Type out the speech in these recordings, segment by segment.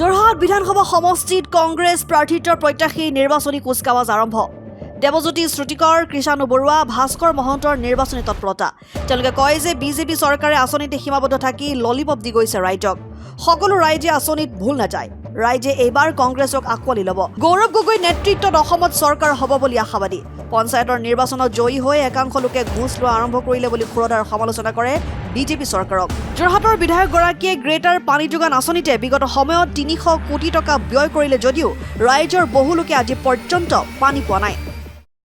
যোৰহাট বিধানসভা সমষ্টিত কংগ্ৰেছ প্ৰাৰ্থিত্বৰ প্ৰত্যাশী নিৰ্বাচনী কুচকাৱাজ আৰম্ভ। দেৱজ্যোতি শ্ৰুতিকৰ, কৃষাণু বৰুৱা, ভাস্কৰ মহন্তৰ নিৰ্বাচনী তৎপৰতা। তেওঁলোকে কয় যে বিজেপি চৰকাৰে আঁচনিতে সীমাবদ্ধ থাকি ললিপপ দি গৈছে ৰাইজক। সকলো ৰাইজে আঁচনিত ভুল নাযায়। ৰাইজে এইবাৰ কংগ্ৰেছক আঁকোৱালি ল'ব। গৌৰৱ গগৈ নেতৃত্বত অসমত চৰকাৰ হ'ব বুলি আশাবাদী। পঞ্চায়তৰ নিৰ্বাচনত জয়ী হৈ একাংশ লোকে ঘোচ লোৱা আৰম্ভ কৰিলে বুলি খুৰদাৰ সমালোচনা কৰে বিজেপি চৰকাৰক। যোৰহাটৰ বিধায়কগৰাকীয়ে গ্ৰেটাৰ পানী যোগান আঁচনিতে বিগত সময়ত ৩০০ কোটি টকা ব্যয় কৰিলে যদিও ৰাইজৰ বহু লোকে আজি পৰ্যন্ত পানী পোৱা নাই।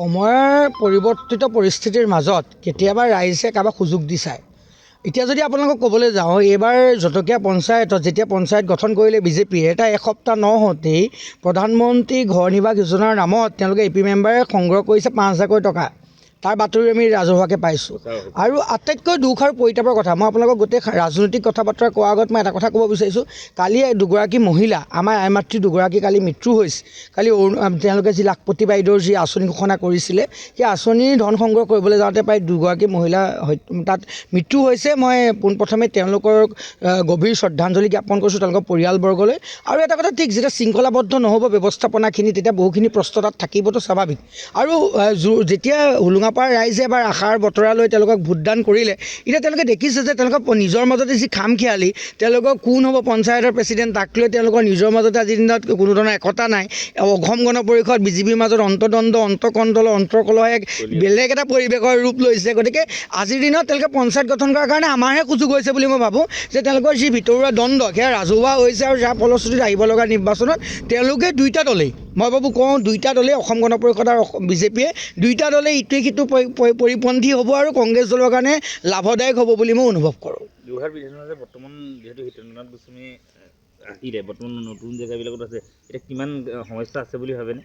সময়ৰ পৰিৱৰ্তিত পৰিস্থিতিৰ মাজত কেতিয়াবা ৰাইজে কাৰোবাক সুযোগ দি চায়। এতিয়া যদি আপোনালোকক ক'বলৈ যাওঁ, এইবাৰ জটকীয়া পঞ্চায়তত যেতিয়া পঞ্চায়ত গঠন কৰিলে বিজেপিয়ে, এটা এসপ্তাহ নহওঁতেই প্ৰধানমন্ত্ৰী ঘৰ নিবাস যোজনাৰ নামত তেওঁলোকে এ পি মেম্বাৰে সংগ্ৰহ কৰিছে ৫,০০০ টকা। তাৰ বাতৰি আমি ৰাজহুৱাকৈ পাইছোঁ। আৰু আটাইতকৈ দুখ আৰু পৰিতাপৰ কথা, মই আপোনালোকক গোটেই ৰাজনৈতিক কথা বতৰা কোৱাৰ আগত মই এটা কথা ক'ব বিচাৰিছোঁ। কালি দুগৰাকী মহিলা, আমাৰ আই মাতৃ দুগৰাকী কালি মৃত্যু হৈছে। কালি তেওঁলোকে যি লাখপতি বাইদেউৰ যি আঁচনি ঘোষণা কৰিছিলে, সেই আঁচনিৰ ধন সংগ্ৰহ কৰিবলৈ যাওঁতে প্ৰায় দুগৰাকী মহিলা তাত মৃত্যু হৈছে। মই পোনপ্ৰথমে তেওঁলোকৰ গভীৰ শ্ৰদ্ধাঞ্জলি জ্ঞাপন কৰিছোঁ তেওঁলোকৰ পৰিয়ালবৰ্গলৈ। আৰু এটা কথা ঠিক, যেতিয়া শৃংখলাবদ্ধ নহ'ব ব্যৱস্থাপনাখিনি, তেতিয়া বহুখিনি প্ৰশ্ন তাত থাকিবতো স্বাভাৱিক। আৰু যেতিয়া হোলোঙাপাৰ ৰাইজে এবাৰ আশাৰ বতৰা লৈ তেওঁলোকক ভোটদান কৰিলে, এতিয়া তেওঁলোকে দেখিছে যে তেওঁলোকৰ নিজৰ মাজতে যি খামখেয়ালি, তেওঁলোকৰ কোন হ'ব পঞ্চায়তৰ প্ৰেচিডেণ্ট, তাক লৈ তেওঁলোকৰ নিজৰ মাজতে আজিৰ দিনত কোনো ধৰণৰ একতা নাই। অসম গণ পৰিষদ, বিজেপিৰ মাজত অন্তদ্বন্দ্ব, অন্তকণ্ডল, অন্তৰ্কলহ এক বেলেগ এটা পৰিৱেশৰ ৰূপ লৈছে। গতিকে আজিৰ দিনত তেওঁলোকে পঞ্চায়ত গঠন কৰাৰ কাৰণে আমাৰহে সুযোগ হৈছে বুলি মই ভাবোঁ যে তেওঁলোকৰ যি ভিতৰুৱা দ্বন্দ্ব সেয়া ৰাজহুৱা হৈছে। আৰু যাৰ ফলশ্ৰুতিত আহিব লগা নিৰ্বাচনত তেওঁলোকে দুয়োটা দলেই, মই ভাবোঁ দুয়োটা দলেই, অসম গণ পৰিষদ আৰু বিজেপিয়ে দুয়োটা দলেই ইটোৱে সিটো পৰিপন্থী হ'ব আৰু কংগ্ৰেছ দলৰ কাৰণে লাভদায়ক হ'ব বুলি মই অনুভৱ কৰোঁ। যোৰহাট বিধানসভা বৰ্তমান যিহেতু হিতেন্দ্ৰনাথ গোস্বামী আহিলে, বৰ্তমান নতুন জেগাবিলাকত আছে, এতিয়া কিমান সমস্যা আছে বুলি ভাবেনে?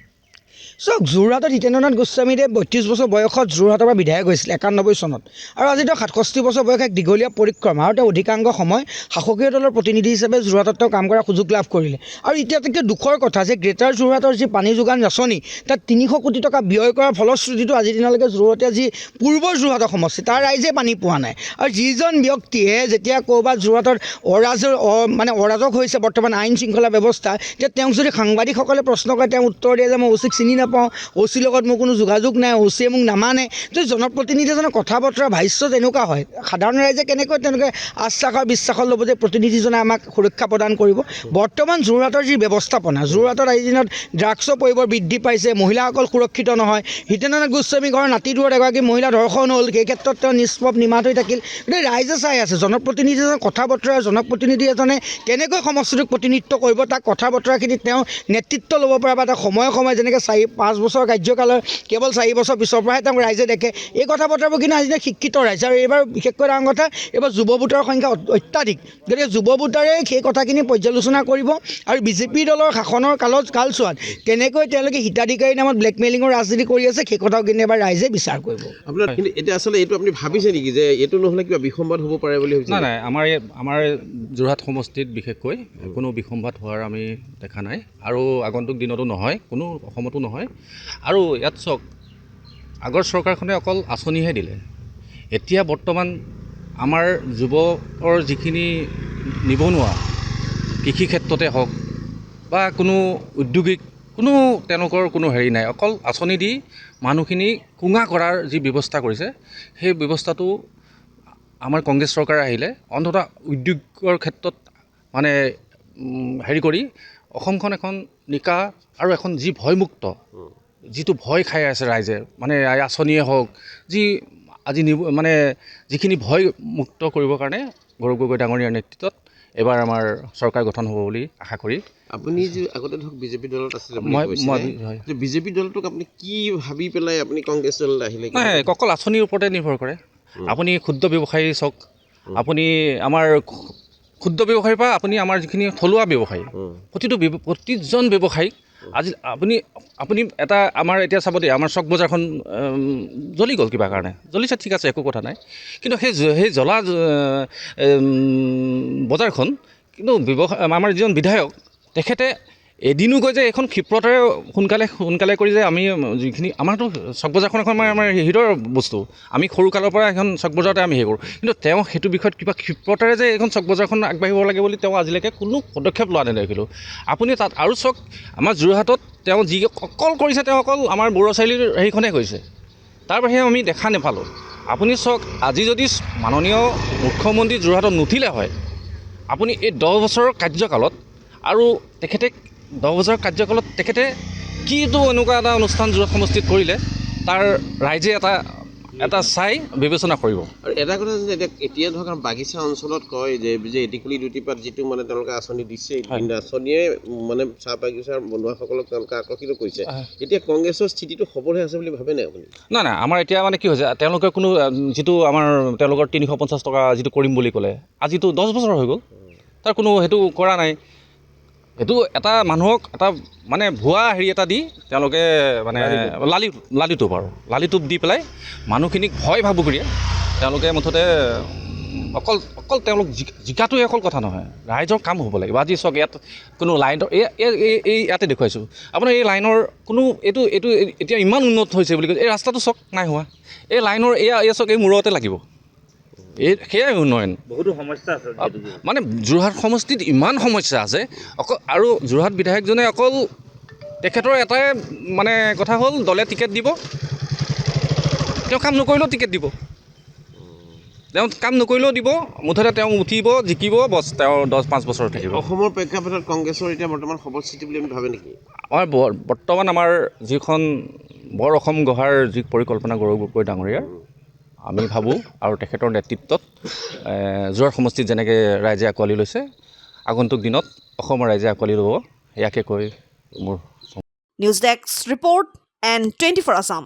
চাওক, যোৰহাটত হিতেন্দ্ৰনাথ গোস্বামীদেৱ ৩২ বছৰ বয়সত যোৰহাটৰ পৰা বিধায়ক হৈছিল ৯১ চনত। আৰু আজি তেওঁ ৬৭ বছৰ বয়স, এক দীঘলীয়া পৰিক্ৰমা। আৰু তেওঁ অধিকাংশ সময় শাসকীয় দলৰ প্ৰতিনিধি হিচাপে যোৰহাটত তেওঁ কাম কৰাৰ সুযোগ লাভ কৰিলে। আৰু এতিয়া আটাইতকৈ দুখৰ কথা যে গ্ৰেটাৰ যোৰহাটৰ যি পানী যোগান আঁচনি, তাত ৩০০ কোটি টকা ব্যয় কৰাৰ ফলশ্ৰুতিটো আজিৰ দিনলৈকে যোৰহাটে যি পূৰ্বৰ যোৰহাটৰ সমষ্টি, তাৰ ৰাইজে পানী পোৱা নাই। আৰু যিজন ব্যক্তিয়ে যেতিয়া ক'ৰবাত যোৰহাটৰ অৰাজক হৈছে বৰ্তমান আইন শৃংখলা ব্যৱস্থা, তেতিয়া তেওঁক যদি সাংবাদিকসকলে প্ৰশ্ন কৰে, তেওঁ উত্তৰ দিয়ে যে মই OC-ক চিনি নাপাওঁ, OC-ৰ লগত মোৰ কোনো যোগাযোগ নাই, OC-য়ে মোক নামানে। যদি জনপ্ৰতিনিধি এজনৰ কথা বতৰা ভাষ্য তেনেকুৱা হয়, সাধাৰণ ৰাইজে কেনেকৈ তেওঁলোকে আশ্বাস বিশ্বাসত ল'ব যে প্ৰতিনিধিজনে আমাক সুৰক্ষা প্ৰদান কৰিব? বৰ্তমান যোৰহাটৰ যি ব্যৱস্থাপনা, যোৰহাটৰ আজিৰ দিনত ড্ৰাগছৰ পৰিবৰ বৃদ্ধি পাইছে, মহিলাসকল সুৰক্ষিত নহয়। হিতেন্দ্ৰনাথ গোস্বামী ঘৰৰ নাতিদূৰত এগৰাকী মহিলা ধৰ্ষণ হ'ল, সেই ক্ষেত্ৰত তেওঁ নিষ্পপ নিমাত হৈ থাকিল। গতিকে ৰাইজে চাই আছে জনপ্ৰতিনিধি এজনৰ কথা বতৰা, জনপ্ৰতিনিধি এজনে কেনেকৈ সমষ্টিটোক প্ৰতিনিধিত্ব কৰিব, তাৰ কথা বতৰাখিনি তেওঁ নেতৃত্ব ল'ব পৰা বা এটা সময়ে যেনেকৈ ৪-৫ বছৰ কাৰ্যকালৰ কেৱল ৪ বছৰ পিছৰ পৰাহে তেওঁক ৰাইজে দেখে। এই কথা বতৰাবোৰ কিন্তু আজি শিক্ষিত ৰাইজ। আৰু এইবাৰ বিশেষকৈ ডাঙৰ কথা, এইবাৰ যুৱ ভোটাৰৰ সংখ্যা অত্যাধিক। গতিকে যুৱ ভোটাৰে সেই কথাখিনি পৰ্যালোচনা কৰিব আৰু বিজেপি দলৰ শাসনৰ কালছোৱাত কেনেকৈ তেওঁলোকে হিতাধিকাৰীৰ নামত ব্লেকমেইলিঙৰ ৰাজনীতি কৰি আছে, সেই কথাও কিন্তু এবাৰ ৰাইজে বিচাৰ কৰিব। আপোনাৰ কিন্তু এতিয়া আচলতে এইটো আপুনি ভাবিছে নেকি যে এইটো নহ'লে কিবা বিসম্বাদ হ'ব পাৰে বুলি ভাবিছে? নাই, আমাৰ যোৰহাট সমষ্টিত বিশেষকৈ কোনো বিসম্বাদ হোৱাৰ আমি দেখা নাই, আৰু আগন্তুক দিনতো নহয়, কোনো অসমতো নহয়। আৰু ইয়াত চাওক, আগৰ চৰকাৰখনে অকল আঁচনিহে দিলে। এতিয়া বৰ্তমান আমাৰ যুৱকৰ যিখিনি নিবনুৱা, কৃষি ক্ষেত্ৰতে হওক বা কোনো উদ্যোগিক, কোনো তেওঁলোকৰ কোনো হেৰি নাই, অকল আঁচনি দি মানুহখিনি কুঙা কৰাৰ যি ব্যৱস্থা কৰিছে, সেই ব্যৱস্থাটো আমাৰ কংগ্ৰেছ চৰকাৰ আহিলে অন্ততঃ উদ্যোগৰ ক্ষেত্ৰত হেৰি কৰি অসমখন এখন নিকা আৰু এখন যি ভয়মুক্ত, যিটো ভয় খাই আছে ৰাইজে, আঁচনিয়ে হওক, যিখিনি ভয় মুক্ত কৰিবৰ কাৰণে গৌৰৱ গগৈ ডাঙৰীয়াৰ নেতৃত্বত এইবাৰ আমাৰ চৰকাৰ গঠন হ'ব বুলি আশা কৰি। আপুনি যে আগতে ধৰক বিজেপি দলত আছিলে, বিজেপি দলটোক আপুনি কি ভাবি পেলাই আপুনি কংগ্ৰেছ দললৈ আহিলে? নাই, অকল আঁচনিৰ ওপৰতে নিৰ্ভৰ কৰে। আপুনি ক্ষুদ্ৰ ব্যৱসায়ী চাওক, আপুনি আমাৰ ক্ষুদ্ৰ ব্যৱসায়ীৰ পৰা আপুনি আমাৰ যিখিনি থলুৱা ব্যৱসায়ী, প্ৰতিজন ব্যৱসায়ীক আজি আপুনি এটা আমাৰ এতিয়া চাব দেই, আমাৰ চক বজাৰখন জ্বলি গ'ল, কিবা কাৰণে জ্বলিছে, ঠিক আছে, একো কথা নাই। কিন্তু সেই জ্বলা বজাৰখন কিন্তু আমাৰ যিজন বিধায়ক, তেখেতে এদিনো কয় যে এখন ক্ষিপ্ৰতাৰে সোনকালে কৰি যে আমি যিখিনি আমাৰতো চক বজাৰখন এখন আমাৰ হিৰৰ বস্তু, আমি সৰুকালৰ পৰা এখন চক বজাৰতে আমি হেৰি কৰোঁ, কিন্তু তেওঁ সেইটো বিষয়ত কিবা ক্ষিপ্ৰতাৰে যে এখন চক বজাৰখন আগবাঢ়িব লাগে বুলি তেওঁ আজিলৈকে কোনো পদক্ষেপ লোৱা নেদেখিলোঁ। আপুনি তাত আৰু চক আমাৰ যোৰহাটত তেওঁ যি অকল কৰিছে, তেওঁ অকল আমাৰ বড়ো চাৰিআলিৰ হেৰিখনেই কৰিছে, তাৰ বাহিৰে আমি দেখা নাপালোঁ। আপুনি চাওক, আজি যদি মাননীয় মুখ্যমন্ত্ৰী যোৰহাটত নুঠিলে হয়, আপুনি এই 10 বছৰৰ কাৰ্যকালত আৰু তেখেতে 10 বছৰৰ কাৰ্যকালত তেখেতে কিটো এনেকুৱা এটা অনুষ্ঠান যোৰহাট সমষ্টিত কৰিলে, তাৰ ৰাইজে এটা চাই বিবেচনা কৰিব। আৰু এটা কথা যে এতিয়া ধৰক বাগিচা অঞ্চলত কয় যে এটিকুলি দুটিপাত যিটো মানে তেওঁলোকে আঁচনি দিছে, কিন্তু আঁচনিয়ে মানে চাহ বাগিচাৰ বনুৱাসকলক তেওঁলোকে আকৰ্ষিত কৰিছে। এতিয়া কংগ্ৰেছৰ স্থিতিটো সবলহে আছে বুলি ভাবে নাই আপুনি? নাই, আমাৰ এতিয়া মানে কি হৈছে, তেওঁলোকে কোনো যিটো আমাৰ তেওঁলোকৰ 350 টকা যিটো কৰিম বুলি ক'লে, আজিতো 10 বছৰ হৈ গ'ল, তাৰ কোনো সেইটো কৰা নাই। সেইটো এটা মানুহক এটা মানে ভুৱা হেৰি এটা দি তেওঁলোকে মানে লালিটোপ দি পেলাই মানুহখিনিক ভয় ভাবুকিৰে তেওঁলোকে মুঠতে অকল তেওঁলোক জিকাটোৱে অকল কথা নহয়, ৰাইজৰ কাম হ'ব লাগিব। আজি চাওক, ইয়াত কোনো লাইনৰ এই ইয়াতে দেখুৱাইছোঁ আপোনাৰ, এই লাইনৰ কোনো এইটো এতিয়া ইমান উন্নত হৈছে বুলি কৈছে, এই ৰাস্তাটো চাওক নাই হোৱা, এই লাইনৰ এয়া চাওক, এই মূৰতে লাগিব, সেয়াই উন্নয়ন। বহুতো সমস্যা আছে মানে যোৰহাট সমষ্টিত ইমান সমস্যা আছে অকল, আৰু যোৰহাট বিধায়কজনে অকল তেখেতৰ এটাই মানে কথা হ'ল, দলে টিকেট দিব, তেওঁ কাম নকৰিলেও টিকেট দিব, তেওঁ কাম নকৰিলেও দিব, মুঠতে তেওঁ উঠিব, জিকিব, বছ তেওঁ 10-5 বছৰ থাকিব। অসমৰ প্ৰেক্ষাপটত কংগ্ৰেছৰ এতিয়া বৰ্তমান সবল স্থিতি বুলি আমি ভাবে নেকি? বৰ্তমান আমাৰ যিখন বৰ অসম গঢ়াৰ যি পৰিকল্পনা গৌৰৱ গগৈ ডাঙৰীয়াৰ, আমি ভাবোঁ, আৰু তেখেতৰ নেতৃত্বত যোৰহাট সমষ্টিত যেনেকৈ ৰাইজে আঁকোৱালি লৈছে, আগন্তুক দিনত অসমৰ ৰাইজে আঁকোৱালি ল'ব, ইয়াকে কৈ মোৰ news desk report and 24 Assam।